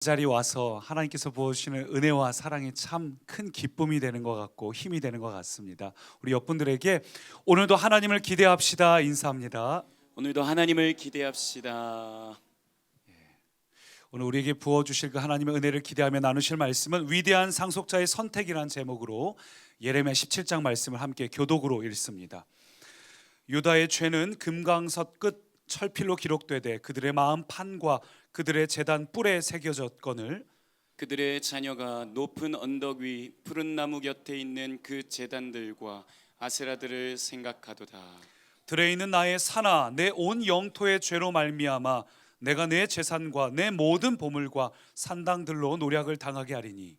이 자리에 와서 하나님께서 부어주시는 은혜와 사랑이 참 큰 기쁨이 되는 것 같고 힘이 되는 것 같습니다. 우리 옆분들에게 오늘도 하나님을 기대합시다 인사합니다. 오늘도 하나님을 기대합시다. 오늘 우리에게 부어주실 그 하나님의 은혜를 기대하며 나누실 말씀은 위대한 상속자의 선택이라는 제목으로 예레미야 17장 말씀을 함께 교독으로 읽습니다. 유다의 죄는 금강석 끝 철필로 기록되되 그들의 마음 판과 그들의 제단 뿔에 새겨졌거늘 그들의 자녀가 높은 언덕 위 푸른 나무 곁에 있는 그 제단들과 아세라들을 생각하도다. 들에 있는 나의 산아 내 온 영토의 죄로 말미암아 내가 내 재산과 내 모든 보물과 산당들로 노략을 당하게 하리니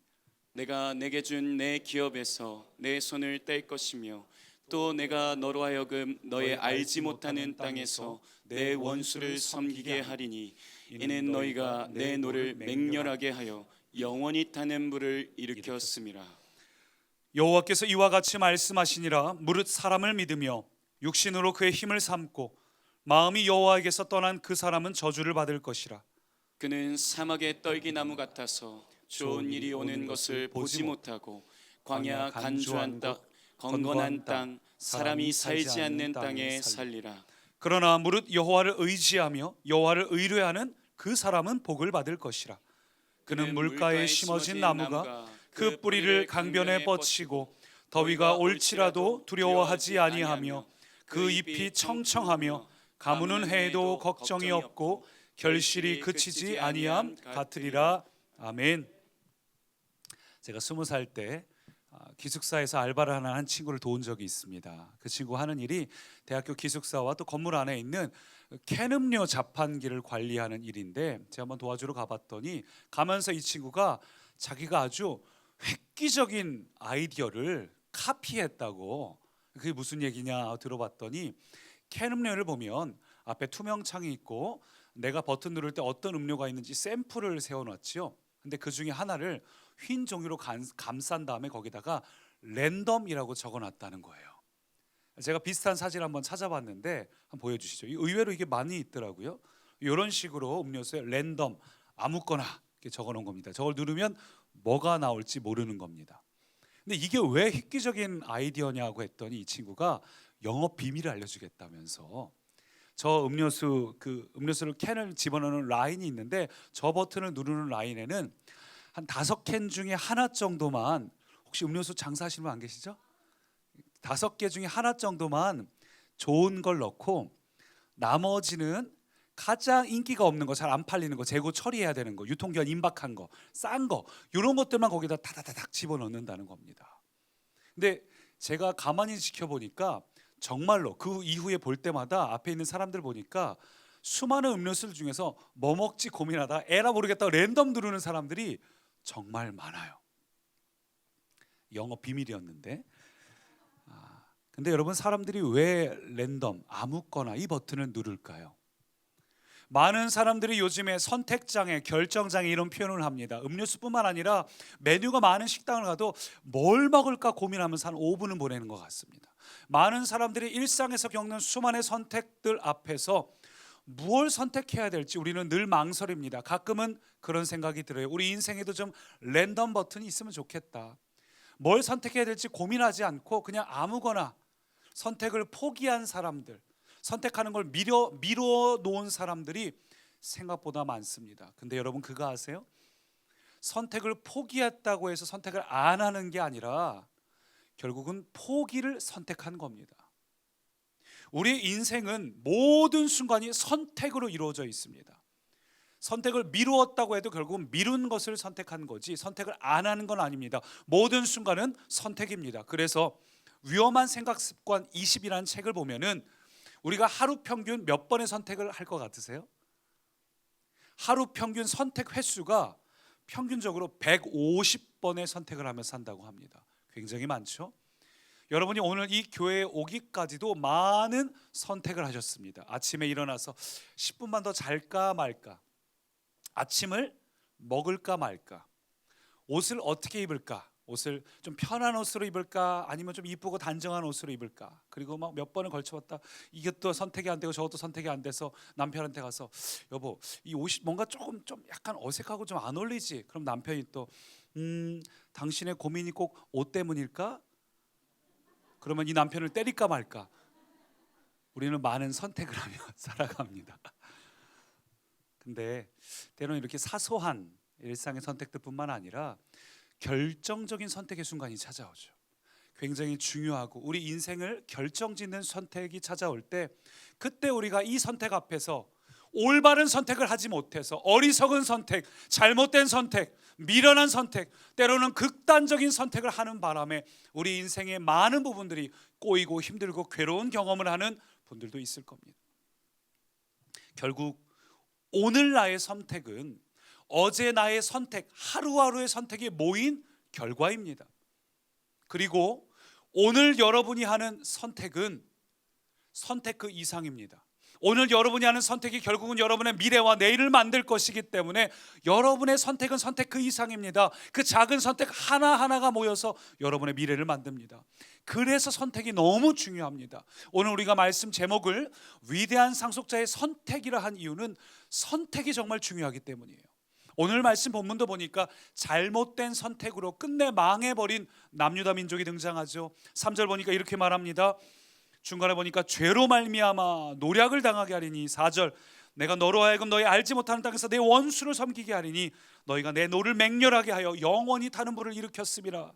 내가 내게 준 내 기업에서 내 손을 뗄 것이며 또 내가 너로 하여금 너의 알지 못하는 땅에서 내 원수를 섬기게 하리니 이는 너희가 내 노를 맹렬하게 하여 영원히 타는 불을 일으켰음이라. 여호와께서 이와 같이 말씀하시니라. 무릇 사람을 믿으며 육신으로 그의 힘을 삼고 마음이 여호와에게서 떠난 그 사람은 저주를 받을 것이라. 그는 사막의 떨기나무 같아서 좋은 일이 오는 것을 보지 못하고 광야 간주한 땅 건건한 땅 사람이 살지 않는 땅에 살리라. 그러나 무릇 여호와를 의지하며 여호와를 의뢰하는 그 사람은 복을 받을 것이라. 그는 물가에 심어진 나무가 그 뿌리를 강변에 뻗치고 더위가 올지라도 두려워하지 아니하며 그 잎이 청청하며 가무는 해에도 걱정이 없고 결실이 그치지 아니함 같으리라. 아멘. 제가 20살 때 기숙사에서 알바를 하는 한 친구를 도운 적이 있습니다. 그 친구 하는 일이 대학교 기숙사와 또 건물 안에 있는 캔음료 자판기를 관리하는 일인데 제가 한번 도와주러 가봤더니 가면서 이 친구가 자기가 아주 획기적인 아이디어를 카피했다고. 그게 무슨 얘기냐 들어봤더니 캔음료를 보면 앞에 투명 창이 있고 내가 버튼 누를 때 어떤 음료가 있는지 샘플을 세워놨지요. 근데 그 중에 하나를 흰 종이로 감싼 다음에 거기다가 랜덤이라고 적어놨다는 거예요. 제가 비슷한 사진 한번 찾아봤는데 한번 보여주시죠. 의외로 이게 많이 있더라고요. 이런 식으로 음료수에 랜덤 아무거나 이렇게 적어놓은 겁니다. 저걸 누르면 뭐가 나올지 모르는 겁니다. 근데 이게 왜 획기적인 아이디어냐고 했더니 이 친구가 영업 비밀을 알려주겠다면서 저 음료수를 캔을 집어넣는 라인이 있는데 저 버튼을 누르는 라인에는 한 5캔 중에 하나 정도만, 혹시 음료수 장사하시는 분 안 계시죠? 5개 중에 하나 정도만 좋은 걸 넣고 나머지는 가장 인기가 없는 거, 잘 안 팔리는 거, 재고 처리해야 되는 거, 유통기한 임박한 거, 싼 거, 이런 것들만 거기다 다다다닥 집어넣는다는 겁니다. 근데 제가 가만히 지켜보니까 정말로 그 이후에 볼 때마다 앞에 있는 사람들 보니까 수많은 음료수들 중에서 뭐 먹지 고민하다 에라 모르겠다고 랜덤 누르는 사람들이 정말 많아요. 영업 비밀이었는데. 근데 여러분, 사람들이 왜 랜덤 아무거나 이 버튼을 누를까요? 많은 사람들이 요즘에 선택장애, 결정장애 이런 표현을 합니다. 음료수뿐만 아니라 메뉴가 많은 식당을 가도 뭘 먹을까 고민하면서 한 5분은 보내는 것 같습니다. 많은 사람들이 일상에서 겪는 수많은 선택들 앞에서 무엇을 선택해야 될지 우리는 늘 망설입니다. 가끔은 그런 생각이 들어요. 우리 인생에도 좀 랜덤 버튼이 있으면 좋겠다. 뭘 선택해야 될지 고민하지 않고 그냥 아무거나 선택을 포기한 사람들, 선택하는 걸 미뤄 놓은 사람들이 생각보다 많습니다. 근데 여러분 그거 아세요? 선택을 포기했다고 해서 선택을 안 하는 게 아니라 결국은 포기를 선택한 겁니다. 우리의 인생은 모든 순간이 선택으로 이루어져 있습니다. 선택을 미루었다고 해도 결국은 미룬 것을 선택한 거지 선택을 안 하는 건 아닙니다. 모든 순간은 선택입니다. 그래서 위험한 생각 습관 20이라는 책을 보면은 우리가 하루 평균 몇 번의 선택을 할 것 같으세요? 하루 평균 선택 횟수가 평균적으로 150번의 선택을 하며 산다고 합니다. 굉장히 많죠? 여러분이 오늘 이 교회에 오기까지도 많은 선택을 하셨습니다. 아침에 일어나서 10분만 더 잘까 말까, 아침을 먹을까 말까, 옷을 어떻게 입을까, 옷을 좀 편한 옷으로 입을까 아니면 좀 이쁘고 단정한 옷으로 입을까, 그리고 막 몇 번을 걸쳐봤다 이것도 선택이 안 되고 저것도 선택이 안 돼서 남편한테 가서 여보 이 옷이 뭔가 좀 약간 어색하고 좀 안 어울리지. 그럼 남편이 또 당신의 고민이 꼭 옷 때문일까? 그러면 이 남편을 때릴까 말까. 우리는 많은 선택을 하며 살아갑니다. 근데 때로는 이렇게 사소한 일상의 선택들뿐만 아니라 결정적인 선택의 순간이 찾아오죠. 굉장히 중요하고 우리 인생을 결정짓는 선택이 찾아올 때, 그때 우리가 이 선택 앞에서 올바른 선택을 하지 못해서 어리석은 선택, 잘못된 선택, 미련한 선택, 때로는 극단적인 선택을 하는 바람에 우리 인생의 많은 부분들이 꼬이고 힘들고 괴로운 경험을 하는 분들도 있을 겁니다. 결국 오늘 나의 선택은 어제 나의 선택, 하루하루의 선택이 모인 결과입니다. 그리고 오늘 여러분이 하는 선택은 선택 그 이상입니다. 오늘 여러분이 하는 선택이 결국은 여러분의 미래와 내일을 만들 것이기 때문에 여러분의 선택은 선택 그 이상입니다. 그 작은 선택 하나하나가 모여서 여러분의 미래를 만듭니다. 그래서 선택이 너무 중요합니다. 오늘 우리가 말씀 제목을 위대한 상속자의 선택이라 한 이유는 선택이 정말 중요하기 때문이에요. 오늘 말씀 본문도 보니까 잘못된 선택으로 끝내 망해버린 남유다 민족이 등장하죠. 3절 보니까 이렇게 말합니다. 중간에 보니까 죄로 말미암아 노략을 당하게 하리니, 4절 내가 너로 하여금 너희 알지 못하는 땅에서 내 원수를 섬기게 하리니 너희가 내 노를 맹렬하게 하여 영원히 타는 불을 일으켰음이라.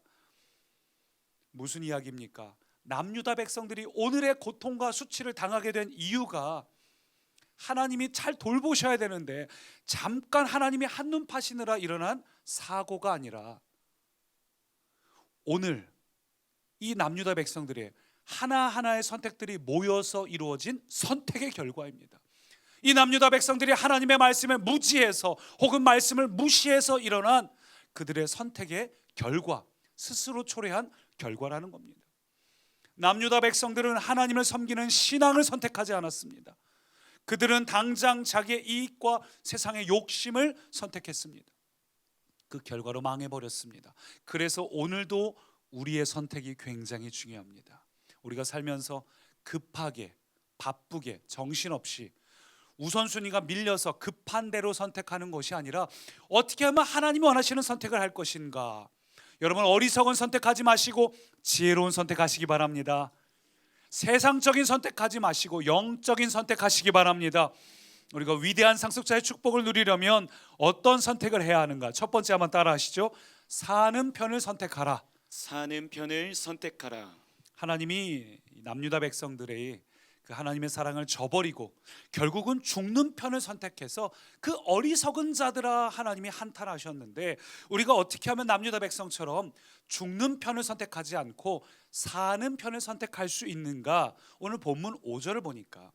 무슨 이야기입니까? 남유다 백성들이 오늘의 고통과 수치를 당하게 된 이유가 하나님이 잘 돌보셔야 되는데 잠깐 하나님이 한눈 파시느라 일어난 사고가 아니라 오늘 이 남유다 백성들의 하나하나의 선택들이 모여서 이루어진 선택의 결과입니다. 이 남유다 백성들이 하나님의 말씀에 무지해서 혹은 말씀을 무시해서 일어난 그들의 선택의 결과, 스스로 초래한 결과라는 겁니다. 남유다 백성들은 하나님을 섬기는 신앙을 선택하지 않았습니다. 그들은 당장 자기의 이익과 세상의 욕심을 선택했습니다. 그 결과로 망해버렸습니다. 그래서 오늘도 우리의 선택이 굉장히 중요합니다. 우리가 살면서 급하게, 바쁘게, 정신없이 우선순위가 밀려서 급한 대로 선택하는 것이 아니라 어떻게 하면 하나님이 원하시는 선택을 할 것인가. 여러분, 어리석은 선택하지 마시고 지혜로운 선택하시기 바랍니다. 세상적인 선택하지 마시고 영적인 선택하시기 바랍니다. 우리가 위대한 상속자의 축복을 누리려면 어떤 선택을 해야 하는가? 첫 번째 한번 따라 하시죠. 사는 편을 선택하라. 사는 편을 선택하라. 하나님이 남유다 백성들의 그 하나님의 사랑을 저버리고 결국은 죽는 편을 선택해서 그 어리석은 자들아 하나님이 한탄하셨는데, 우리가 어떻게 하면 남유다 백성처럼 죽는 편을 선택하지 않고 사는 편을 선택할 수 있는가? 오늘 본문 5절을 보니까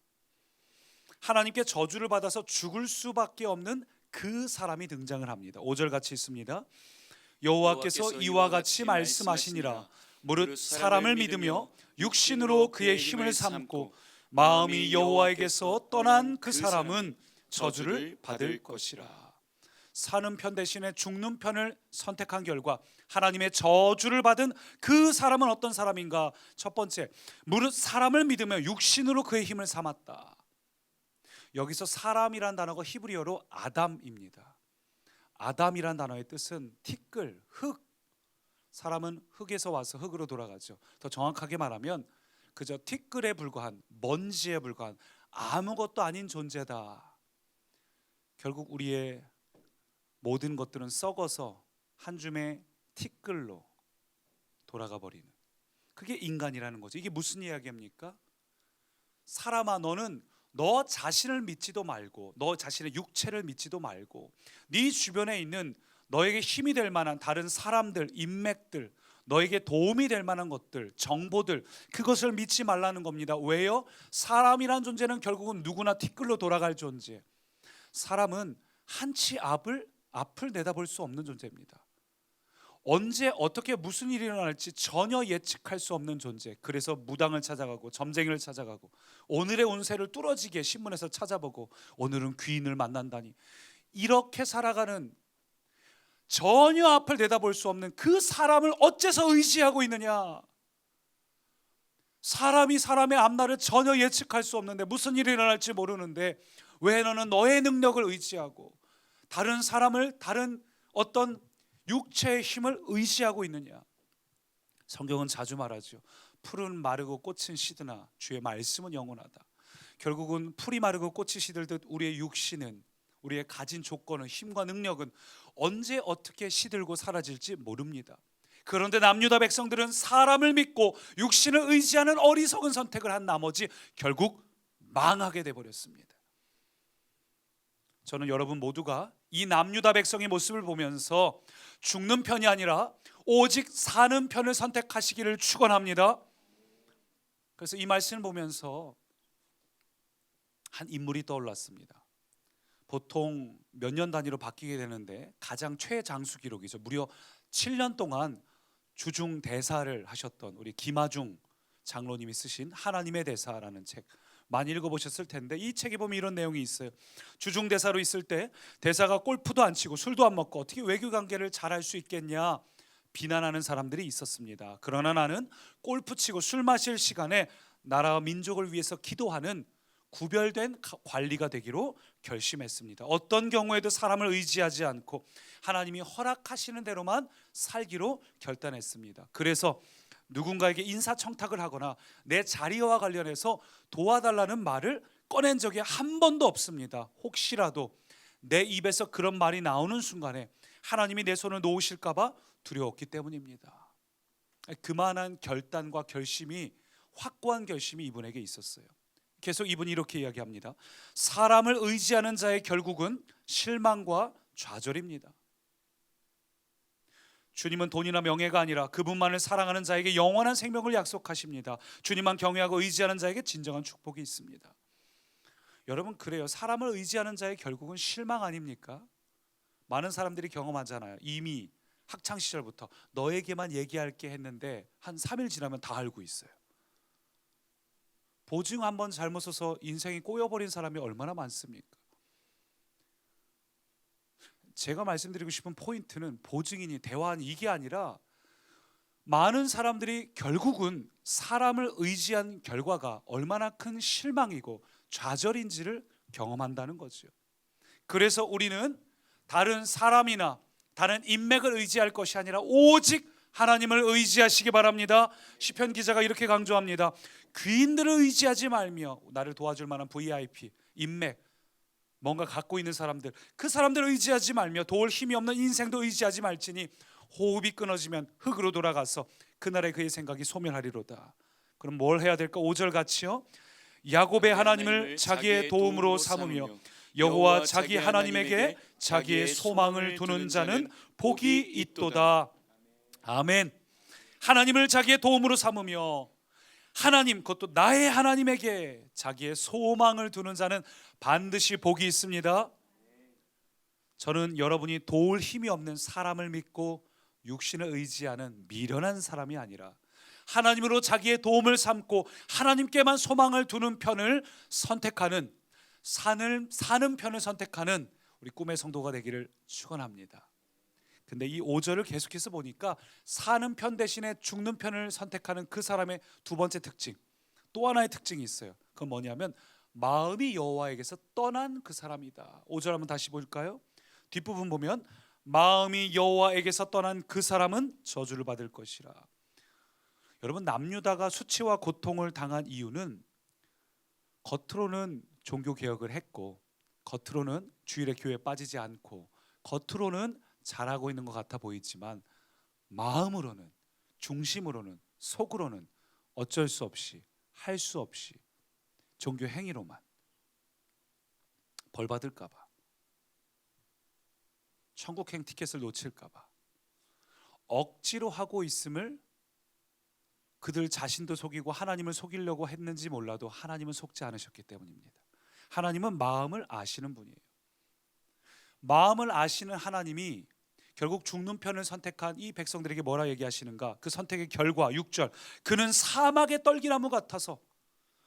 하나님께 저주를 받아서 죽을 수밖에 없는 그 사람이 등장을 합니다. 5절 같이 있습니다. 여호와께서 이와 같이 말씀하시니라. 무릇 사람을 믿으며 육신으로 그의 힘을 삼고 마음이 여호와에게서 떠난 그 사람은 저주를 받을 것이라. 사는 편 대신에 죽는 편을 선택한 결과 하나님의 저주를 받은 그 사람은 어떤 사람인가? 첫 번째, 무릇 사람을 믿으며 육신으로 그의 힘을 삼았다. 여기서 사람이란 단어가 히브리어로 아담입니다. 아담이란 단어의 뜻은 티끌, 흙. 사람은 흙에서 와서 흙으로 돌아가죠. 더 정확하게 말하면 그저 티끌에 불과한, 먼지에 불과한 아무것도 아닌 존재다. 결국 우리의 모든 것들은 썩어서 한 줌의 티끌로 돌아가 버리는, 그게 인간이라는 거죠. 이게 무슨 이야기입니까? 사람아, 너는 너 자신을 믿지도 말고 너 자신의 육체를 믿지도 말고 네 주변에 있는 너에게 힘이 될 만한 다른 사람들, 인맥들, 너에게 도움이 될 만한 것들, 정보들, 그것을 믿지 말라는 겁니다. 왜요? 사람이란 존재는 결국은 누구나 티끌로 돌아갈 존재. 사람은 한치 앞을 내다볼 수 없는 존재입니다. 언제 어떻게 무슨 일이 일어날지 전혀 예측할 수 없는 존재. 그래서 무당을 찾아가고 점쟁이를 찾아가고 오늘의 운세를 뚫어지게 신문에서 찾아보고 오늘은 귀인을 만난다니, 이렇게 살아가는 전혀 앞을 내다볼 수 없는 그 사람을 어째서 의지하고 있느냐? 사람이 사람의 앞날을 전혀 예측할 수 없는데, 무슨 일이 일어날지 모르는데 왜 너는 너의 능력을 의지하고 다른 사람을, 다른 어떤 육체의 힘을 의지하고 있느냐? 성경은 자주 말하죠. 풀은 마르고 꽃은 시드나 주의 말씀은 영원하다. 결국은 풀이 마르고 꽃이 시들듯 우리의 육신은, 우리의 가진 조건은, 힘과 능력은 언제 어떻게 시들고 사라질지 모릅니다. 그런데 남유다 백성들은 사람을 믿고 육신을 의지하는 어리석은 선택을 한 나머지 결국 망하게 되어버렸습니다. 저는 여러분 모두가 이 남유다 백성의 모습을 보면서 죽는 편이 아니라 오직 사는 편을 선택하시기를 축원합니다. 그래서 이 말씀을 보면서 한 인물이 떠올랐습니다. 보통 몇 년 단위로 바뀌게 되는데 가장 최장수 기록이죠. 무려 7년 동안 주중 대사를 하셨던 우리 김아중 장로님이 쓰신 하나님의 대사라는 책, 많이 읽어보셨을 텐데 이 책에 보면 이런 내용이 있어요. 주중 대사로 있을 때 대사가 골프도 안 치고 술도 안 먹고 어떻게 외교 관계를 잘할 수 있겠냐 비난하는 사람들이 있었습니다. 그러나 나는 골프 치고 술 마실 시간에 나라와 민족을 위해서 기도하는 구별된 관리가 되기로 결심했습니다. 어떤 경우에도 사람을 의지하지 않고 하나님이 허락하시는 대로만 살기로 결단했습니다. 그래서 누군가에게 인사청탁을 하거나 내 자리와 관련해서 도와달라는 말을 꺼낸 적이 한 번도 없습니다. 혹시라도 내 입에서 그런 말이 나오는 순간에 하나님이 내 손을 놓으실까 봐 두려웠기 때문입니다. 그만한 결단과 결심이, 확고한 결심이 이분에게 있었어요. 계속 이분이 이렇게 이야기합니다. 사람을 의지하는 자의 결국은 실망과 좌절입니다. 주님은 돈이나 명예가 아니라 그분만을 사랑하는 자에게 영원한 생명을 약속하십니다. 주님만 경외하고 의지하는 자에게 진정한 축복이 있습니다. 여러분, 그래요. 사람을 의지하는 자의 결국은 실망 아닙니까? 많은 사람들이 경험하잖아요. 이미 학창시절부터 너에게만 얘기할게 했는데 한 3일 지나면 다 알고 있어요. 보증 한번 잘못 써서 인생이 꼬여버린 사람이 얼마나 많습니까? 제가 말씀드리고 싶은 포인트는 보증이니 대화니 이게 아니라 많은 사람들이 결국은 사람을 의지한 결과가 얼마나 큰 실망이고 좌절인지를 경험한다는 거죠. 그래서 우리는 다른 사람이나 다른 인맥을 의지할 것이 아니라 오직 하나님을 의지하시기 바랍니다. 시편 기자가 이렇게 강조합니다. 귀인들을 의지하지 말며, 나를 도와줄 만한 VIP, 인맥, 뭔가 갖고 있는 사람들, 그 사람들을 의지하지 말며 도울 힘이 없는 인생도 의지하지 말지니 호흡이 끊어지면 흙으로 돌아가서 그날에 그의 생각이 소멸하리로다. 그럼 뭘 해야 될까? 5절 같이요. 야곱의 하나님을 자기의 도움으로 삼으며 여호와 자기 하나님에게 자기의 소망을 두는 자는 복이 있도다. 아멘. 하나님을 자기의 도움으로 삼으며 하나님, 그것도 나의 하나님에게 자기의 소망을 두는 자는 반드시 복이 있습니다. 저는 여러분이 도울 힘이 없는 사람을 믿고 육신을 의지하는 미련한 사람이 아니라 하나님으로 자기의 도움을 삼고 하나님께만 소망을 두는 편을 선택하는, 사는 편을 선택하는 우리 꿈의 성도가 되기를 축원합니다. 근데 이 5절을 계속해서 보니까 사는 편 대신에 죽는 편을 선택하는 그 사람의 두 번째 특징, 또 하나의 특징이 있어요. 그건 뭐냐면 마음이 여호와에게서 떠난 그 사람이다. 5절 한번 다시 볼까요? 뒷부분 보면 마음이 여호와에게서 떠난 그 사람은 저주를 받을 것이라. 여러분, 남유다가 수치와 고통을 당한 이유는 겉으로는 종교 개혁을 했고, 겉으로는 주일의 교회에 빠지지 않고, 겉으로는 잘하고 있는 것 같아 보이지만 마음으로는, 중심으로는, 속으로는 어쩔 수 없이, 할 수 없이 종교 행위로만 벌 받을까 봐, 천국행 티켓을 놓칠까 봐 억지로 하고 있음을 그들 자신도 속이고 하나님을 속이려고 했는지 몰라도 하나님은 속지 않으셨기 때문입니다. 하나님은 마음을 아시는 분이에요. 마음을 아시는 하나님이 결국 죽는 편을 선택한 이 백성들에게 뭐라 얘기하시는가? 그 선택의 결과 6절, 그는 사막의 떨기나무 같아서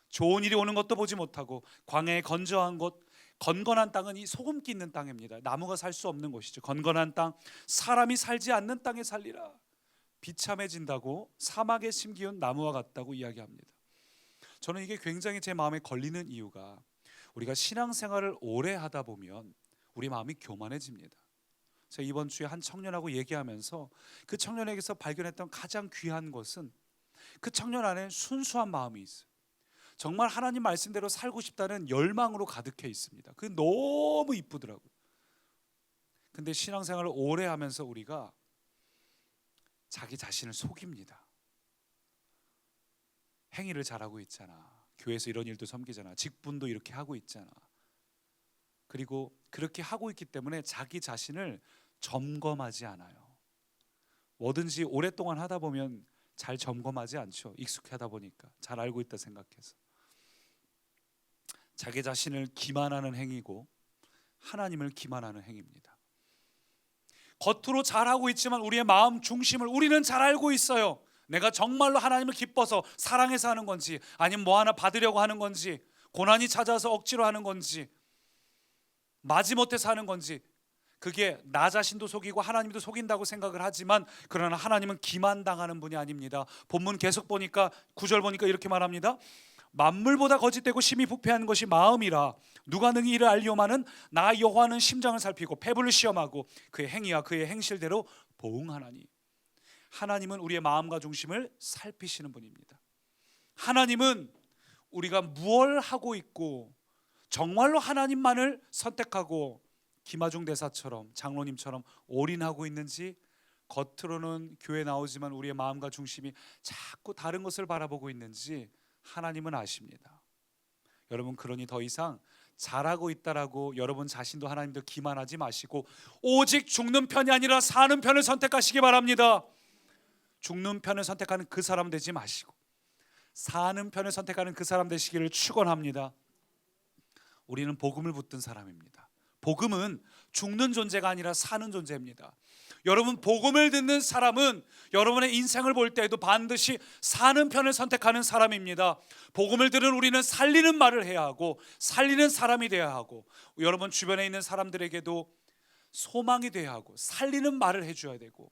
좋은 일이 오는 것도 보지 못하고 광야의 건조한 곳, 건건한 땅은 이 소금기 있는 땅입니다. 나무가 살 수 없는 곳이죠. 건건한 땅, 사람이 살지 않는 땅에 살리라. 비참해진다고 사막에 심기운 나무와 같다고 이야기합니다. 저는 이게 굉장히 제 마음에 걸리는 이유가 우리가 신앙생활을 오래 하다 보면 우리 마음이 교만해집니다. 제가 이번 주에 한 청년하고 얘기하면서 그 청년에게서 발견했던 가장 귀한 것은 그 청년 안에 순수한 마음이 있어요. 정말 하나님 말씀대로 살고 싶다는 열망으로 가득해 있습니다. 그게 너무 이쁘더라고요. 근데 신앙생활을 오래 하면서 우리가 자기 자신을 속입니다. 행위를 잘하고 있잖아. 교회에서 이런 일도 섬기잖아. 직분도 이렇게 하고 있잖아. 그리고 그렇게 하고 있기 때문에 자기 자신을 점검하지 않아요. 뭐든지 오랫동안 하다 보면 잘 점검하지 않죠. 익숙하다 보니까 잘 알고 있다 생각해서. 자기 자신을 기만하는 행위고 하나님을 기만하는 행위입니다. 겉으로 잘하고 있지만 우리의 마음 중심을 우리는 잘 알고 있어요. 내가 정말로 하나님을 기뻐서 사랑해서 하는 건지, 아니면 뭐 하나 받으려고 하는 건지, 고난이 찾아서 억지로 하는 건지, 마지못해서 하는 건지, 그게 나 자신도 속이고 하나님도 속인다고 생각을 하지만, 그러나 하나님은 기만당하는 분이 아닙니다. 본문 계속 보니까 9절 보니까 이렇게 말합니다. 만물보다 거짓되고 심히 부패한 것이 마음이라 누가 능히 이를 알리오마는 나 여호와는 심장을 살피고 폐부를 시험하고 그의 행위와 그의 행실대로 보응하나니. 하나님은 우리의 마음과 중심을 살피시는 분입니다. 하나님은 우리가 무엇을 하고 있고 정말로 하나님만을 선택하고 김하중 대사처럼 장로님처럼 올인하고 있는지, 겉으로는 교회 나오지만 우리의 마음과 중심이 자꾸 다른 것을 바라보고 있는지 하나님은 아십니다. 여러분, 그러니 더 이상 잘하고 있다라고 여러분 자신도 하나님도 기만하지 마시고 오직 죽는 편이 아니라 사는 편을 선택하시기 바랍니다. 죽는 편을 선택하는 그 사람 되지 마시고 사는 편을 선택하는 그 사람 되시기를 축원합니다. 우리는 복음을 붙든 사람입니다. 복음은 죽는 존재가 아니라 사는 존재입니다. 여러분, 복음을 듣는 사람은 여러분의 인생을 볼 때에도 반드시 사는 편을 선택하는 사람입니다. 복음을 들은 우리는 살리는 말을 해야 하고 살리는 사람이 되어야 하고, 여러분 주변에 있는 사람들에게도 소망이 되어야 하고 살리는 말을 해줘야 되고,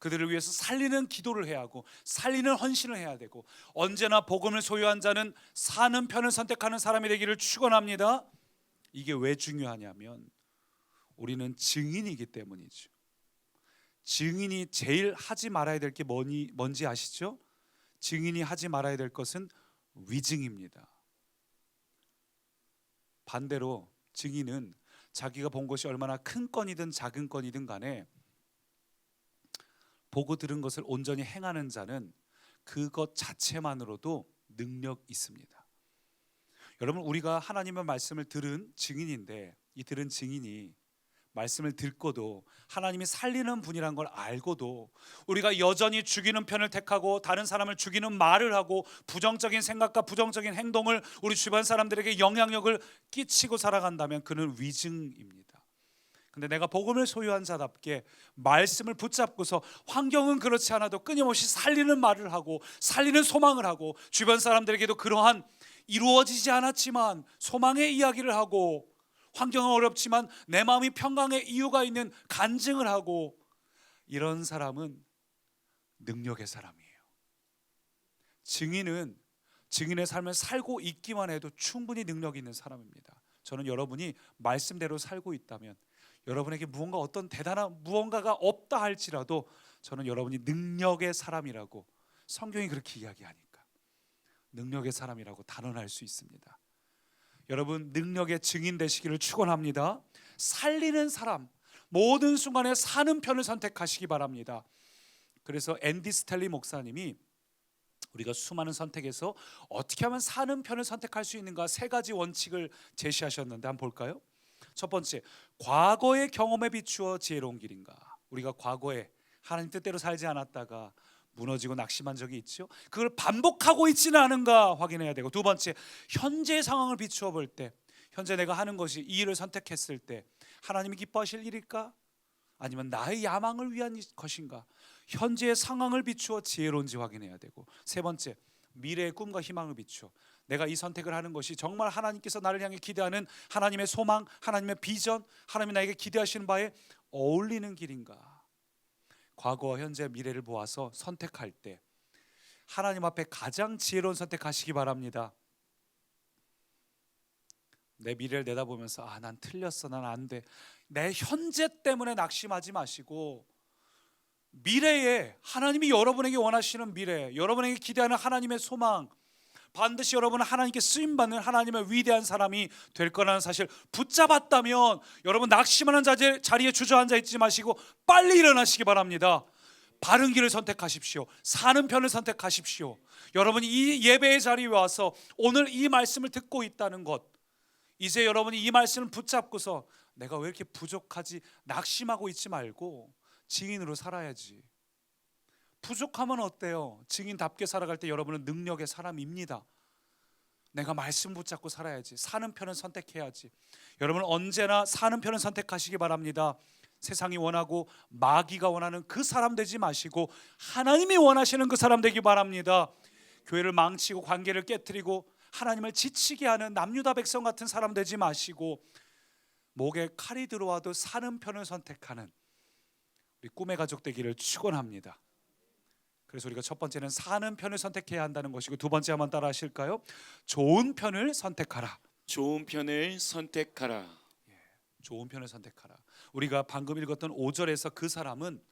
그들을 위해서 살리는 기도를 해야 하고 살리는 헌신을 해야 되고, 언제나 복음을 소유한 자는 사는 편을 선택하는 사람이 되기를 축원합니다. 이게 왜 중요하냐면 우리는 증인이기 때문이죠. 증인이 제일 하지 말아야 될 게 뭔지 아시죠? 증인이 하지 말아야 될 것은 위증입니다. 반대로 증인은 자기가 본 것이 얼마나 큰 건이든 작은 건이든 간에 보고 들은 것을 온전히 행하는 자는 그것 자체만으로도 능력 있습니다. 여러분, 우리가 하나님의 말씀을 들은 증인인데, 이 들은 증인이 말씀을 듣고도 하나님이 살리는 분이란 걸 알고도 우리가 여전히 죽이는 편을 택하고 다른 사람을 죽이는 말을 하고 부정적인 생각과 부정적인 행동을 우리 주변 사람들에게 영향력을 끼치고 살아간다면 그는 위증입니다. 근데 내가 복음을 소유한 자답게 말씀을 붙잡고서 환경은 그렇지 않아도 끊임없이 살리는 말을 하고 살리는 소망을 하고 주변 사람들에게도 그러한 이루어지지 않았지만 소망의 이야기를 하고, 환경은 어렵지만 내 마음이 평강의 이유가 있는 간증을 하고, 이런 사람은 능력의 사람이에요. 증인은 증인의 삶을 살고 있기만 해도 충분히 능력 있는 사람입니다. 저는 여러분이 말씀대로 살고 있다면, 여러분에게 무언가 어떤 대단한 무언가가 없다 할지라도 저는 여러분이 능력의 사람이라고, 성경이 그렇게 이야기하니까 능력의 사람이라고 단언할 수 있습니다. 여러분, 능력의 증인 되시기를 축원합니다. 살리는 사람, 모든 순간에 사는 편을 선택하시기 바랍니다. 그래서 앤디 스텔리 목사님이 우리가 수많은 선택에서 어떻게 하면 사는 편을 선택할 수 있는가 3가지 원칙을 제시하셨는데 한번 볼까요? 첫 번째, 과거의 경험에 비추어 지혜로운 길인가. 우리가 과거에 하나님 뜻대로 살지 않았다가 무너지고 낙심한 적이 있죠. 그걸 반복하고 있지는 않은가 확인해야 되고, 두 번째, 현재의 상황을 비추어 볼 때 현재 내가 하는 것이 이 일을 선택했을 때 하나님이 기뻐하실 일일까? 아니면 나의 야망을 위한 것인가? 현재의 상황을 비추어 지혜로운지 확인해야 되고, 세 번째, 미래의 꿈과 희망을 비추어 내가 이 선택을 하는 것이 정말 하나님께서 나를 향해 기대하는 하나님의 소망, 하나님의 비전, 하나님이 나에게 기대하시는 바에 어울리는 길인가? 과거, 현재, 미래를 보아서 선택할 때 하나님 앞에 가장 지혜로운 선택하시기 바랍니다. 내 미래를 내다보면서 난 틀렸어, 난 안 돼, 내 현재 때문에 낙심하지 마시고 미래에 하나님이 여러분에게 원하시는 미래, 여러분에게 기대하는 하나님의 소망, 반드시 여러분은 하나님께 쓰임받는 하나님의 위대한 사람이 될 거라는 사실 붙잡았다면 여러분 낙심하는 자리에 주저앉아 있지 마시고 빨리 일어나시기 바랍니다. 바른 길을 선택하십시오. 사는 편을 선택하십시오. 여러분이 이 예배의 자리에 와서 오늘 이 말씀을 듣고 있다는 것, 이제 여러분이 이 말씀을 붙잡고서 내가 왜 이렇게 부족하지 낙심하고 있지 말고 증인으로 살아야지. 부족하면 어때요? 증인답게 살아갈 때 여러분은 능력의 사람입니다. 내가 말씀 붙잡고 살아야지. 사는 편을 선택해야지. 여러분 언제나 사는 편을 선택하시기 바랍니다. 세상이 원하고 마귀가 원하는 그 사람 되지 마시고 하나님이 원하시는 그 사람 되기 바랍니다. 교회를 망치고 관계를 깨트리고 하나님을 지치게 하는 남유다 백성 같은 사람 되지 마시고 목에 칼이 들어와도 사는 편을 선택하는 우리 꿈의 가족 되기를 축원합니다. 그래서 우리가 첫 번째는 사는 편을 선택해야 한다는 것이고, 두 번째 한번 따라 하실까요? 좋은 편을 선택하라. 좋은 편을 선택하라. 좋은 편을 선택하라. 우리가 방금 읽었던 5절에서 그 사람은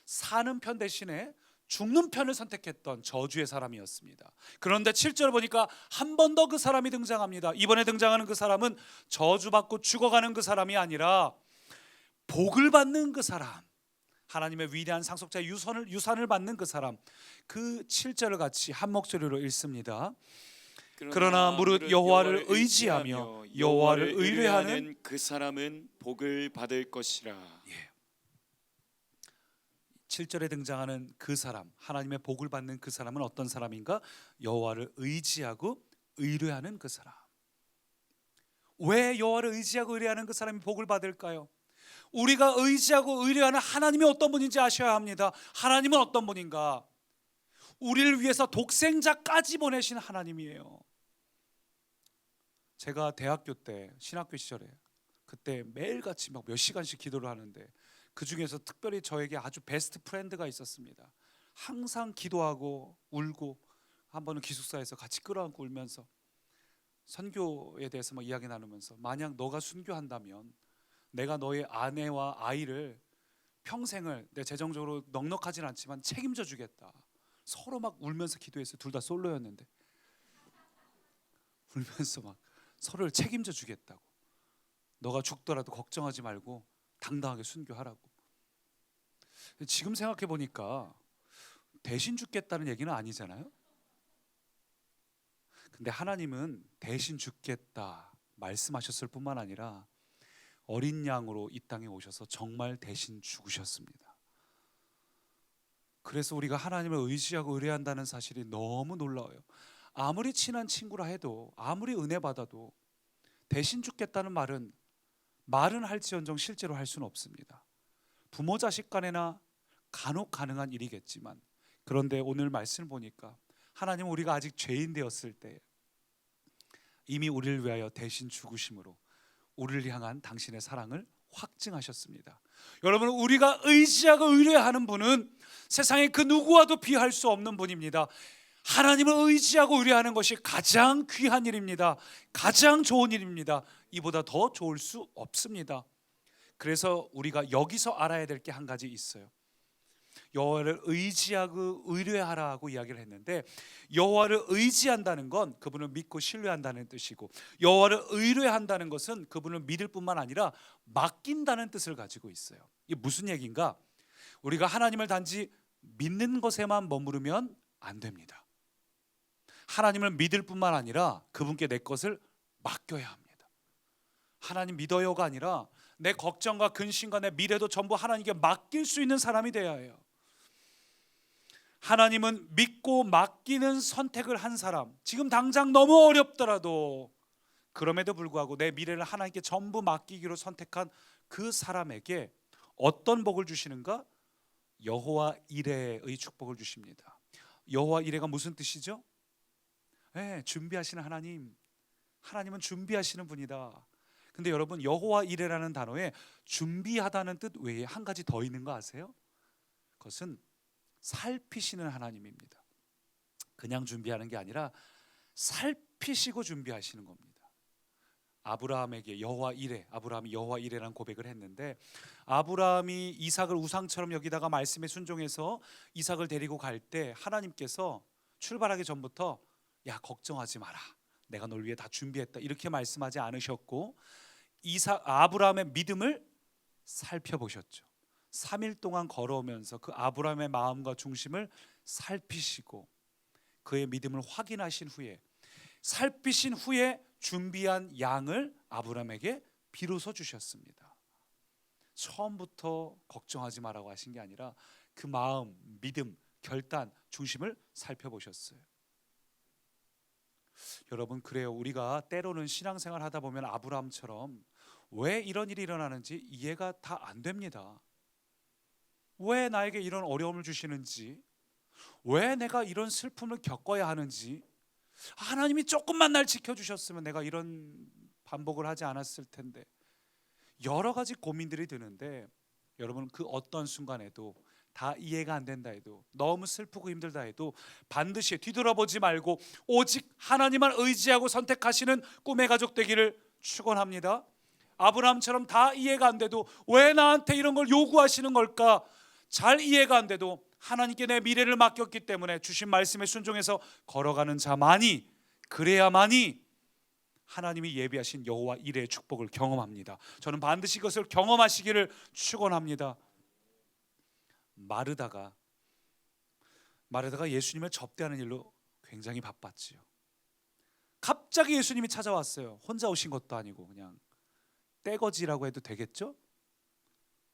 사는 편 대신에 죽는 편을 선택했던 저주의 사람이었습니다. 그런데 7절 보니까 한 번 더 그 사람이 등장합니다. 이번에 등장하는 그 사람은 저주받고 죽어가는 그 사람이 아니라 복을 받는 그 사람, 하나님의 위대한 상속자의 유산을 받는 그 사람. 그 7절을 같이 한 목소리로 읽습니다. 그러나 무릇 여호와를 의지하며 여호와를 의뢰하는 그 사람은 복을 받을 것이라. 7절에 등장하는 그 사람, 하나님의 복을 받는 그 사람은 어떤 사람인가? 여호와를 의지하고 의뢰하는 그 사람. 왜 여호와를 의지하고 의뢰하는 그 사람이 복을 받을까요? 우리가 의지하고 의뢰하는 하나님이 어떤 분인지 아셔야 합니다. 하나님은 어떤 분인가? 우리를 위해서 독생자까지 보내신 하나님이에요. 제가 대학교 때 신학교 시절에 그때 매일같이 몇 시간씩 기도를 하는데 그 중에서 특별히 저에게 아주 베스트 프렌드가 있었습니다. 항상 기도하고 울고, 한 번은 기숙사에서 같이 끌어안고 울면서 선교에 대해서 막 이야기 나누면서, 만약 너가 순교한다면 내가 너의 아내와 아이를 평생을, 내 재정적으로 넉넉하진 않지만 책임져 주겠다. 서로 막 울면서 기도했어요. 둘 다 솔로였는데 울면서 막 서로를 책임져 주겠다고. 너가 죽더라도 걱정하지 말고 당당하게 순교하라고. 지금 생각해 보니까 대신 죽겠다는 얘기는 아니잖아요. 근데 하나님은 대신 죽겠다 말씀하셨을 뿐만 아니라 어린 양으로 이 땅에 오셔서 정말 대신 죽으셨습니다. 그래서 우리가 하나님을 의지하고 의뢰한다는 사실이 너무 놀라워요. 아무리 친한 친구라 해도, 아무리 은혜 받아도 대신 죽겠다는 말은 할지언정 실제로 할 수는 없습니다. 부모 자식 간에나 간혹 가능한 일이겠지만, 그런데 오늘 말씀을 보니까 하나님은 우리가 아직 죄인 되었을 때 이미 우리를 위하여 대신 죽으심으로 우리를 향한 당신의 사랑을 확증하셨습니다. 여러분, 우리가 의지하고 의뢰하는 분은 세상에 그 누구와도 비할 수 없는 분입니다. 하나님을 의지하고 의뢰하는 것이 가장 귀한 일입니다. 가장 좋은 일입니다. 이보다 더 좋을 수 없습니다. 그래서 우리가 여기서 알아야 될 게 한 가지 있어요. 여호와를 의지하고 의뢰하라고 이야기를 했는데, 여호와를 의지한다는 건 그분을 믿고 신뢰한다는 뜻이고, 여호와를 의뢰한다는 것은 그분을 믿을 뿐만 아니라 맡긴다는 뜻을 가지고 있어요. 이게 무슨 얘기인가? 우리가 하나님을 단지 믿는 것에만 머무르면 안 됩니다. 하나님을 믿을 뿐만 아니라 그분께 내 것을 맡겨야 합니다. 하나님 믿어요가 아니라 내 걱정과 근심과 내 미래도 전부 하나님께 맡길 수 있는 사람이 되어야 해요. 하나님은 믿고 맡기는 선택을 한 사람, 지금 당장 너무 어렵더라도 그럼에도 불구하고 내 미래를 하나님께 전부 맡기기로 선택한 그 사람에게 어떤 복을 주시는가? 여호와 이레의 축복을 주십니다. 여호와 이레가 무슨 뜻이죠? 네, 준비하시는 하나님은 준비하시는 분이다. 근데 여러분, 여호와 이레라는 단어에 준비하다는 뜻 외에 한 가지 더 있는 거 아세요? 그것은 살피시는 하나님입니다. 그냥 준비하는 게 아니라 살피시고 준비하시는 겁니다. 아브라함에게 여호와 이레, 아브라함이 여호와 이레라는 고백을 했는데, 아브라함이 이삭을 우상처럼 여기다가 말씀에 순종해서 이삭을 데리고 갈 때 하나님께서 출발하기 전부터 야, 걱정하지 마라, 내가 널 위해 다 준비했다, 이렇게 말씀하지 않으셨고, 아브라함의 믿음을 살펴보셨죠. 3일 동안 걸어오면서 그 아브라함의 마음과 중심을 살피시고 그의 믿음을 확인하신 후에, 살피신 후에 준비한 양을 아브라함에게 비로소 주셨습니다. 처음부터 걱정하지 마라고 하신 게 아니라 그 마음, 믿음, 결단, 중심을 살펴보셨어요. 여러분, 그래요. 우리가 때로는 신앙생활 하다 보면 아브라함처럼 왜 이런 일이 일어나는지 이해가 다 안 됩니다. 왜 나에게 이런 어려움을 주시는지, 왜 내가 이런 슬픔을 겪어야 하는지, 하나님이 조금만 날 지켜주셨으면 내가 이런 반복을 하지 않았을 텐데, 여러 가지 고민들이 드는데, 여러분, 그 어떤 순간에도 다 이해가 안 된다 해도, 너무 슬프고 힘들다 해도 반드시 뒤돌아보지 말고 오직 하나님만 의지하고 선택하시는 꿈의 가족 되기를 축원합니다. 아브라함처럼 다 이해가 안 돼도 왜 나한테 이런 걸 요구하시는 걸까? 잘 이해가 안 돼도 하나님께 내 미래를 맡겼기 때문에 주신 말씀에 순종해서 걸어가는 자만이, 그래야만이 하나님이 예비하신 여호와 이레의 축복을 경험합니다. 저는 반드시 그것을 경험하시기를 축원합니다. 마르다가 예수님을 접대하는 일로 굉장히 바빴지요. 갑자기 예수님이 찾아왔어요. 혼자 오신 것도 아니고 그냥 떼거지라고 해도 되겠죠?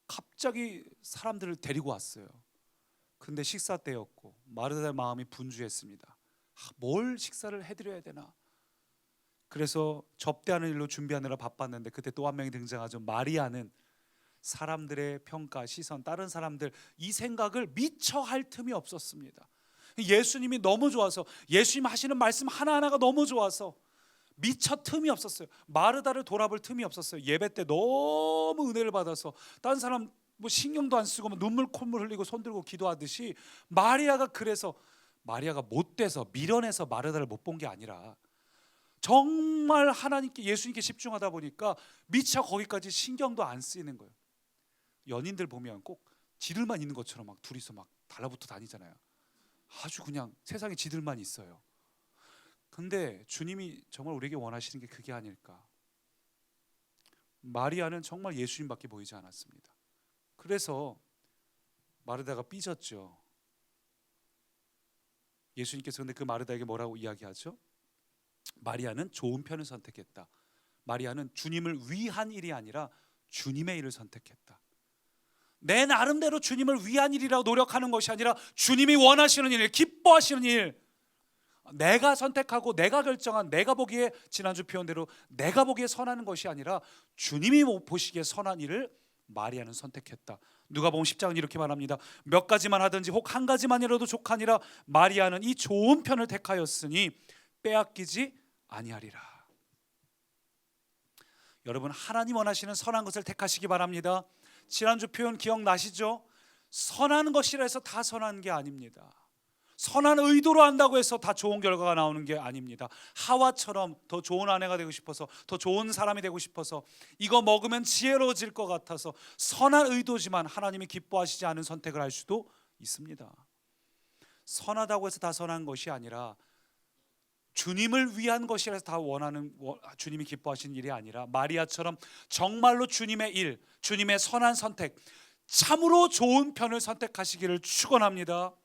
갑자기 사람들을 데리고 왔어요. 근데 식사 때였고 마르다의 마음이 분주했습니다. 뭘 식사를 해드려야 되나? 그래서 접대하는 일로 준비하느라 바빴는데, 그때 또 한 명이 등장하죠. 마리아는 사람들의 평가, 시선, 다른 사람들 이 생각을 미처 할 틈이 없었습니다. 예수님이 너무 좋아서, 예수님 하시는 말씀 하나하나가 너무 좋아서 미처 틈이 없었어요. 마르다를 돌아볼 틈이 없었어요. 예배 때 너무 은혜를 받아서 다른 사람 뭐 신경도 안 쓰고 눈물 콧물 흘리고 손 들고 기도하듯이, 마리아가 못돼서 미련해서 마르다를 못 본 게 아니라 정말 하나님께, 예수님께 집중하다 보니까 미처 거기까지 신경도 안 쓰이는 거예요. 연인들 보면 꼭 지들만 있는 것처럼 막 둘이서 막 달라붙어 다니잖아요. 아주 그냥 세상에 지들만 있어요. 근데 주님이 정말 우리에게 원하시는 게 그게 아닐까. 마리아는 정말 예수님밖에 보이지 않았습니다. 그래서 마르다가 삐졌죠. 예수님께서 근데 그 마르다에게 뭐라고 이야기하죠? 마리아는 좋은 편을 선택했다. 마리아는 주님을 위한 일이 아니라 주님의 일을 선택했다. 내 나름대로 주님을 위한 일이라고 노력하는 것이 아니라 주님이 원하시는 일, 기뻐하시는 일, 내가 선택하고 내가 결정한, 내가 보기에, 지난주 표현대로 내가 보기에 선하는 것이 아니라 주님이 보시기에 선한 일을 마리아는 선택했다. 누가복음 10장은 이렇게 말합니다. 몇 가지만 하든지 혹 한 가지만이라도 족하니라 마리아는 이 좋은 편을 택하였으니 빼앗기지 아니하리라. 여러분, 하나님 원하시는 선한 것을 택하시기 바랍니다. 지난주 표현 기억나시죠? 선한 것이라 해서 다 선한 게 아닙니다. 선한 의도로 한다고 해서 다 좋은 결과가 나오는 게 아닙니다. 하와처럼 더 좋은 아내가 되고 싶어서, 더 좋은 사람이 되고 싶어서, 이거 먹으면 지혜로워질 것 같아서 선한 의도지만 하나님이 기뻐하시지 않은 선택을 할 수도 있습니다. 선하다고 해서 다 선한 것이 아니라 주님을 위한 것이라서 다 원하는, 주님이 기뻐하시는 일이 아니라 마리아처럼 정말로 주님의 일, 주님의 선한 선택, 참으로 좋은 편을 선택하시기를 축원합니다.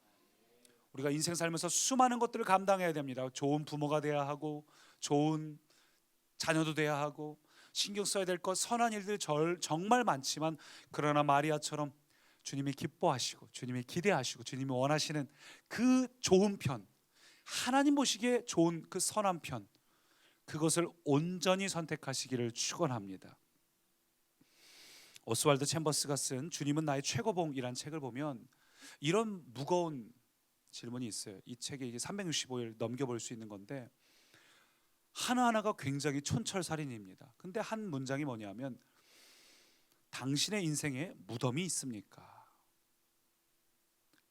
우리가 인생 살면서 수많은 것들을 감당해야 됩니다. 좋은 부모가 돼야 하고, 좋은 자녀도 돼야 하고, 신경 써야 될 것, 선한 일들 정말 많지만, 그러나 마리아처럼 주님이 기뻐하시고 주님이 기대하시고 주님이 원하시는 그 좋은 편, 하나님 보시기에 좋은 그 선한 편, 그것을 온전히 선택하시기를 축원합니다. 오스왈드 챔버스가 쓴 주님은 나의 최고봉이라는 책을 보면 이런 무거운 질문이 있어요. 이 책에 이게 365일 넘겨볼 수 있는 건데, 하나하나가 굉장히 촌철살인입니다. 근데 한 문장이 뭐냐면 당신의 인생에 무덤이 있습니까?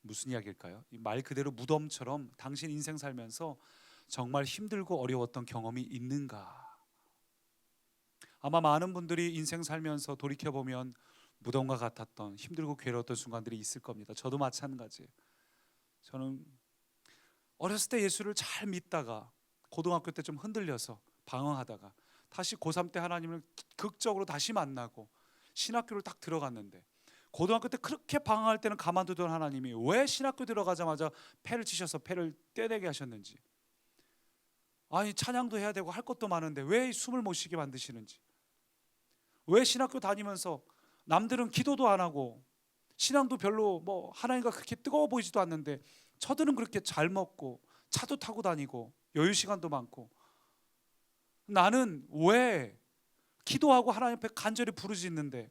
무슨 이야기일까요? 이 말 그대로 무덤처럼 당신 인생 살면서 정말 힘들고 어려웠던 경험이 있는가? 아마 많은 분들이 인생 살면서 돌이켜보면 무덤과 같았던 힘들고 괴로웠던 순간들이 있을 겁니다. 저도 마찬가지예요. 저는 어렸을 때 예수를 잘 믿다가 고등학교 때 좀 흔들려서 방황하다가 다시 고3 때 하나님을 극적으로 다시 만나고 신학교를 딱 들어갔는데, 고등학교 때 그렇게 방황할 때는 가만두던 하나님이 왜 신학교 들어가자마자 패를 치셔서 패를 떼내게 하셨는지, 아니 찬양도 해야 되고 할 것도 많은데 왜 숨을 못 쉬게 만드시는지, 왜 신학교 다니면서 남들은 기도도 안 하고 신앙도 별로 뭐 하나님과 그렇게 뜨거워 보이지도 않는데 저들은 그렇게 잘 먹고 차도 타고 다니고 여유 시간도 많고, 나는 왜 기도하고 하나님 앞에 간절히 부르짖는데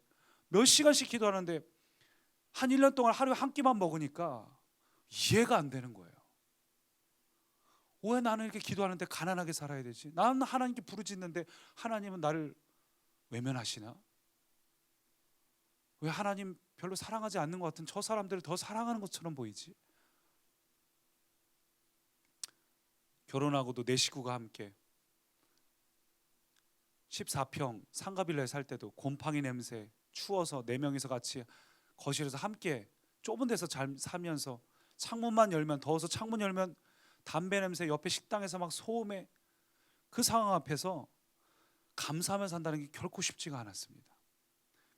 몇 시간씩 기도하는데 한 1년 동안 하루에 한 끼만 먹으니까 이해가 안 되는 거예요. 왜 나는 이렇게 기도하는데 가난하게 살아야 되지? 나는 하나님께 부르짖는데 하나님은 나를 외면하시나? 왜 하나님 별로 사랑하지 않는 것 같은 저 사람들을 더 사랑하는 것처럼 보이지? 결혼하고도 내 식구가 함께 14평 상가빌라에 살 때도 곰팡이 냄새, 추워서 4명이서 같이 거실에서 함께 좁은 데서 잘 살면서 창문만 열면, 더워서 창문 열면 담배 냄새, 옆에 식당에서 막 소음에, 그 상황 앞에서 감사하며 산다는 게 결코 쉽지가 않았습니다.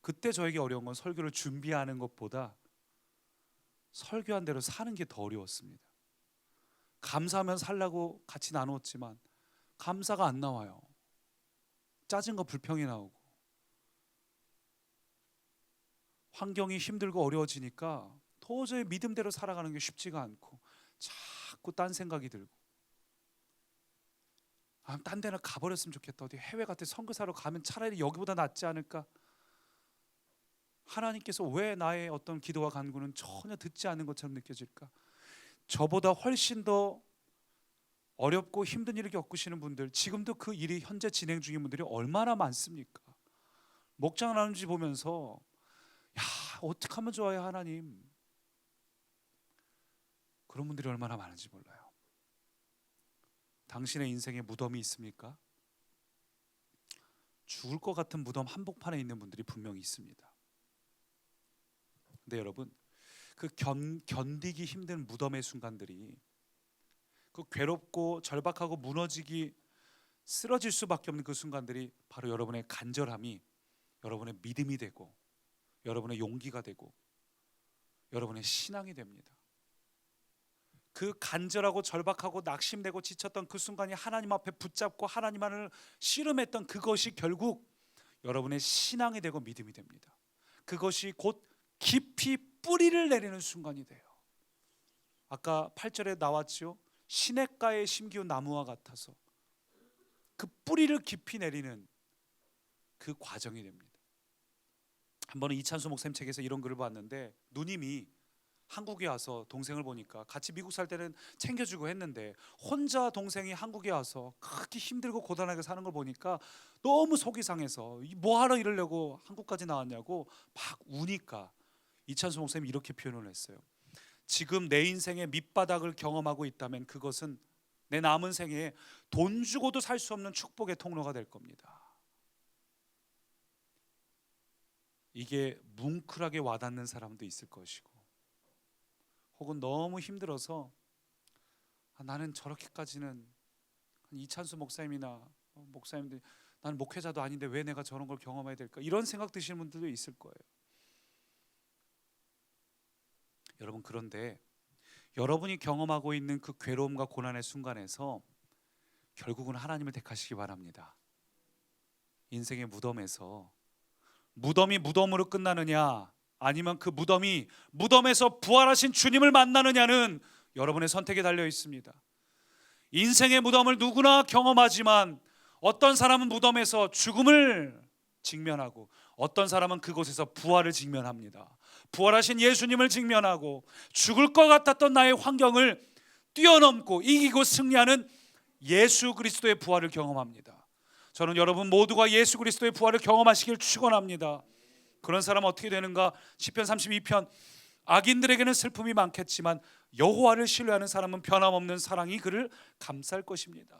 그때 저에게 어려운 건 설교를 준비하는 것보다 설교한 대로 사는 게 더 어려웠습니다. 감사하며 살라고 같이 나누었지만 감사가 안 나와요. 짜증과 불평이 나오고, 환경이 힘들고 어려워지니까 도저히 믿음대로 살아가는 게 쉽지가 않고 자꾸 딴 생각이 들고, 딴 데는 가버렸으면 좋겠다, 어디 해외 같은 선교사로 가면 차라리 여기보다 낫지 않을까. 하나님께서 왜 나의 어떤 기도와 간구는 전혀 듣지 않는 것처럼 느껴질까. 저보다 훨씬 더 어렵고 힘든 일을 겪으시는 분들, 지금도 그 일이 현재 진행 중인 분들이 얼마나 많습니까? 목장 나누지 보면서 야, 어떻게 하면 좋아요 하나님, 그런 분들이 얼마나 많은지 몰라요. 당신의 인생에 무덤이 있습니까? 죽을 것 같은 무덤 한복판에 있는 분들이 분명히 있습니다. 근데 여러분, 그 견디기 힘든 무덤의 순간들이, 그 괴롭고 절박하고 무너지기, 쓰러질 수밖에 없는 그 순간들이 바로 여러분의 간절함이 여러분의 믿음이 되고 여러분의 용기가 되고 여러분의 신앙이 됩니다. 그 간절하고 절박하고 낙심되고 지쳤던 그 순간이 하나님 앞에 붙잡고 하나님만을 씨름했던 그것이 결국 여러분의 신앙이 되고 믿음이 됩니다. 그것이 곧 깊이 뿌리를 내리는 순간이 돼요. 아까 8절에 나왔죠. 시냇가에 심기운 나무와 같아서, 그 뿌리를 깊이 내리는 그 과정이 됩니다. 한 번은 이찬수 목사님 책에서 이런 글을 봤는데, 누님이 한국에 와서 동생을 보니까 같이 미국 살 때는 챙겨주고 했는데 혼자 동생이 한국에 와서 그렇게 힘들고 고단하게 사는 걸 보니까 너무 속이 상해서 뭐하러 이러려고 한국까지 나왔냐고 막 우니까 이찬수 목사님이 이렇게 표현을 했어요. 지금 내 인생의 밑바닥을 경험하고 있다면 그것은 내 남은 생에 돈 주고도 살 수 없는 축복의 통로가 될 겁니다. 이게 뭉클하게 와닿는 사람도 있을 것이고, 혹은 너무 힘들어서 나는 저렇게까지는, 이찬수 목사님이나 목사님들, 나는 목회자도 아닌데 왜 내가 저런 걸 경험해야 될까, 이런 생각 드시는 분들도 있을 거예요. 여러분, 그런데 여러분이 경험하고 있는 그 괴로움과 고난의 순간에서 결국은 하나님을 택하시기 바랍니다. 인생의 무덤에서, 무덤이 무덤으로 끝나느냐 아니면 그 무덤이 무덤에서 부활하신 주님을 만나느냐는 여러분의 선택에 달려 있습니다. 인생의 무덤을 누구나 경험하지만 어떤 사람은 무덤에서 죽음을 직면하고 어떤 사람은 그곳에서 부활을 직면합니다. 부활하신 예수님을 직면하고 죽을 것 같았던 나의 환경을 뛰어넘고 이기고 승리하는 예수 그리스도의 부활을 경험합니다. 저는 여러분 모두가 예수 그리스도의 부활을 경험하시길 축원합니다. 그런 사람은 어떻게 되는가? 시편 32편, 악인들에게는 슬픔이 많겠지만 여호와를 신뢰하는 사람은 변함없는 사랑이 그를 감쌀 것입니다.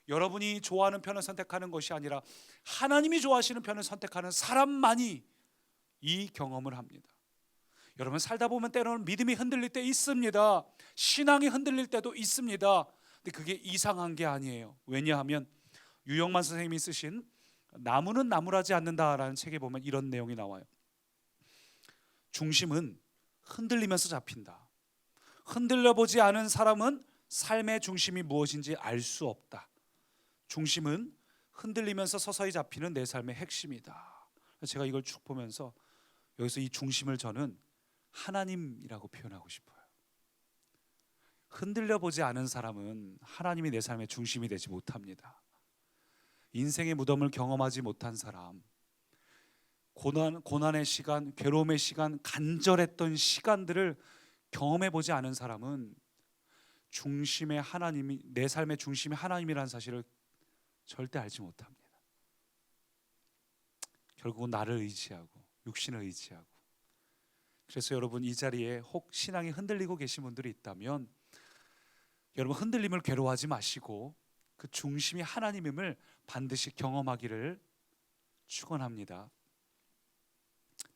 여러분이 좋아하는 편을 선택하는 것이 아니라 하나님이 좋아하시는 편을 선택하는 사람만이 이 경험을 합니다. 여러분 살다 보면 때로는 믿음이 흔들릴 때 있습니다. 신앙이 흔들릴 때도 있습니다. 근데 그게 이상한 게 아니에요. 왜냐하면 유영만 선생님이 쓰신 나무는 나무라지 않는다라는 책에 보면 이런 내용이 나와요. 중심은 흔들리면서 잡힌다. 흔들려보지 않은 사람은 삶의 중심이 무엇인지 알 수 없다. 중심은 흔들리면서 서서히 잡히는 내 삶의 핵심이다. 제가 이걸 쭉 보면서 여기서 이 중심을 저는 하나님이라고 표현하고 싶어요. 흔들려보지 않은 사람은 하나님이 내 삶의 중심이 되지 못합니다. 인생의 무덤을 경험하지 못한 사람, 고난의 시간, 괴로움의 시간, 간절했던 시간들을 경험해보지 않은 사람은 중심의 하나님이, 내 삶의 중심이 하나님이라는 사실을 절대 알지 못합니다. 결국은 나를 의지하고 육신을 의지하고. 그래서 여러분 이 자리에 혹 신앙이 흔들리고 계신 분들이 있다면 여러분 흔들림을 괴로워하지 마시고 그 중심이 하나님임을 반드시 경험하기를 축원합니다.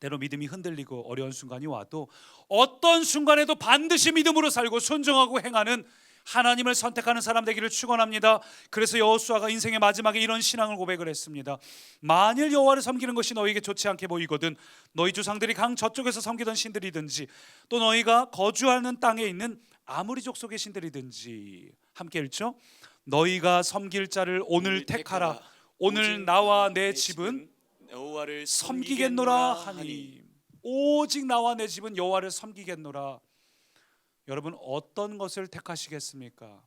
때로 믿음이 흔들리고 어려운 순간이 와도 어떤 순간에도 반드시 믿음으로 살고 순종하고 행하는 하나님을 선택하는 사람 되기를 축원합니다. 그래서 여호수아가 인생의 마지막에 이런 신앙을 고백을 했습니다. 만일 여호와를 섬기는 것이 너희에게 좋지 않게 보이거든 너희 조상들이 강 저쪽에서 섬기던 신들이든지 또 너희가 거주하는 땅에 있는 아무리 족속의 신들이든지, 함께 읽죠. 너희가 섬길 자를 오늘 택하라. 오늘 나와 내 집은 여호와를 섬기겠노라 하니. 오직 나와 내 집은 여호와를 섬기겠노라. 여러분 어떤 것을 택하시겠습니까?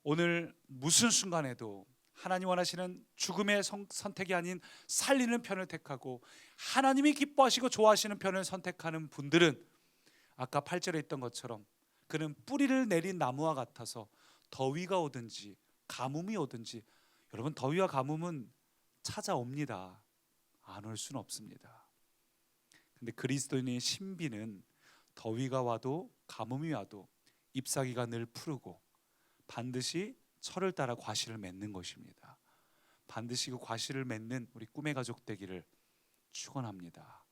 오늘 무슨 순간에도 하나님 원하시는 죽음의 선택이 아닌 살리는 편을 택하고 하나님이 기뻐하시고 좋아하시는 편을 선택하는 분들은 아까 8절에 있던 것처럼 그는 뿌리를 내린 나무와 같아서 더위가 오든지 가뭄이 오든지, 여러분 더위와 가뭄은 찾아옵니다. 안 올 수는 없습니다. 근데 그리스도인의 신비는 더위가 와도 가뭄이 와도 잎사귀가 늘 푸르고 반드시 철을 따라 과실을 맺는 것입니다. 반드시 그 과실을 맺는 우리 꿈의 가족 되기를 축원합니다.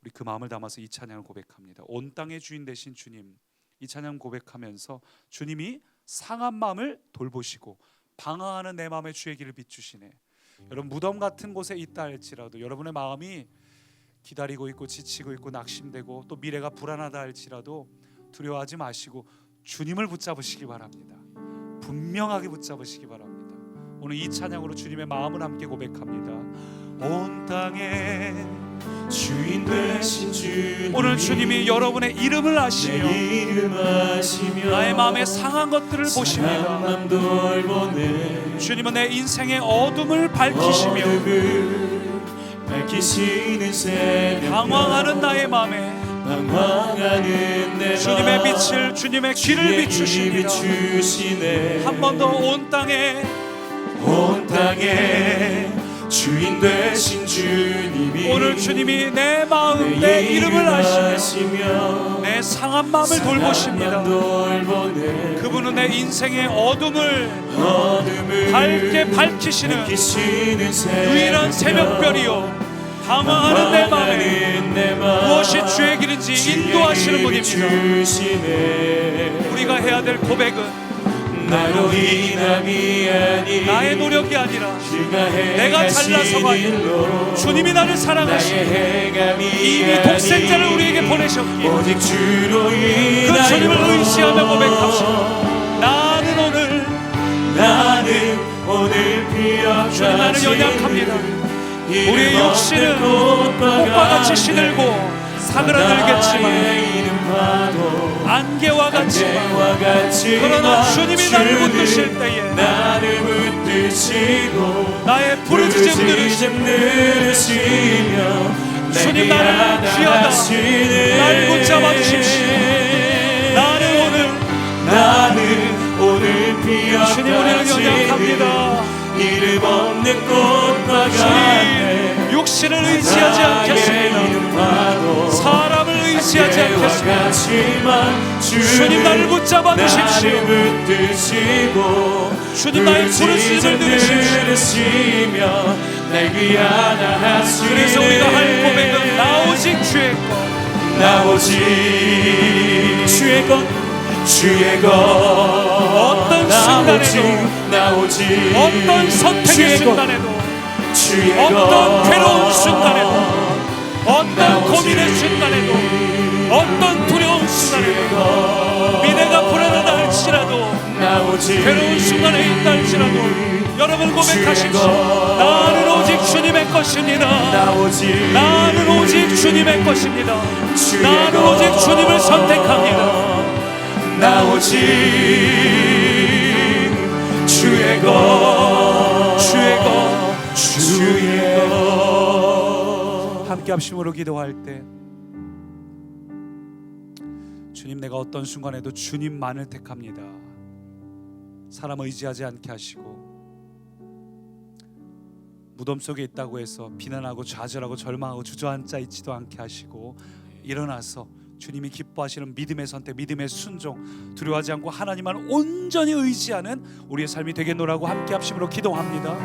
우리 그 마음을 담아서 이 찬양을 고백합니다. 온 땅의 주인 되신 주님, 이 찬양 고백하면서 주님이 상한 마음을 돌보시고 방황하는 내 마음에 주의 길을 비추시네. 여러분 무덤 같은 곳에 있다 할지라도 여러분의 마음이 기다리고 있고 지치고 있고 낙심되고 또 미래가 불안하다 할지라도 두려워하지 마시고 주님을 붙잡으시기 바랍니다. 분명하게 붙잡으시기 바랍니다. 오늘 이 찬양으로 주님의 마음을 함께 고백합니다. 온 땅에 주인 되신 주님, 오늘 주님이 여러분의 이름을 아시며 나의 마음에 상한 것들을 보십니다. 주님은 내 인생의 어둠을 밝히시며 방황하는 나의 마음에 주님의 빛을, 주님의 길을 비추십니다. 한 번 더 온 땅에 주인 되신 주님이 오늘 주님이 내 마음, 내 이름을 아시며 내 상한 마음을 돌보십니다. 그분은 내 인생의 어둠을 밝게 밝히시는 유일한 새벽별이요 방황하는 내 마음에 무엇이 주의 길인지 인도하시는 분입니다. 우리가 해야 될 고백은 나로 인함이 아니 나의 노력이 아니라 내가 내가 잘나서가 아니라 주님이 나를 사랑하시고 이미 독생자를 우리에게 보내셨기에 오직 주로 그 주님을 의지하며 고백합시다. 나는 오늘 피어가 주님, 나는 연약합니다. 우리의 육신은 꽃과 같이 시들고 사그라들겠지만 안개와 같지만 그러나 주님이 나를 붙드실 때에 나의 부르짖음 들으시며 주님 나를 귀하다 날 붙잡아 주십시오. 나는 오늘 모습 없는 꽃과 같네. 육신을 의지하지 않겠습니다. 사람을 의지하지 않겠습니다. 주님 나를 붙잡아 주십시오. 주님 나의 부르심을 들으십시오. 그래서 우리가 할 고백은 나 오직 주의 것, 나 오직 주의 것, 주의 것. 어떤 순간에도, 나 오직 어떤 선택의 순간에도, 주의 어떤 것. 괴로운 순간에도, 어떤 고민의 순간에도, 어떤 두려운 순간에도, 미래가 불안하다 할지라도, 나 오직 괴로운 순간에 있다 할지라도 여러분 고백하십시오. 나는 오직 주님의 것입니다. 나는 오직 주님의 것입니다. 나는 오직 주님을 선택합니다. 나 오직 주의 것, 주의 것, 주의 것. 함께 합심으로 기도할 때 주님, 내가 어떤 순간에도 주님만을 택합니다. 사람 의지하지 않게 하시고, 무덤 속에 있다고 해서 비난하고 좌절하고 절망하고 주저앉아 있지도 않게 하시고, 일어나서 주님이 기뻐하시는 믿음의 선택, 믿음의 순종, 두려워하지 않고 하나님만 온전히 의지하는 우리의 삶이 되겠노라고 함께 합심으로 기도합니다.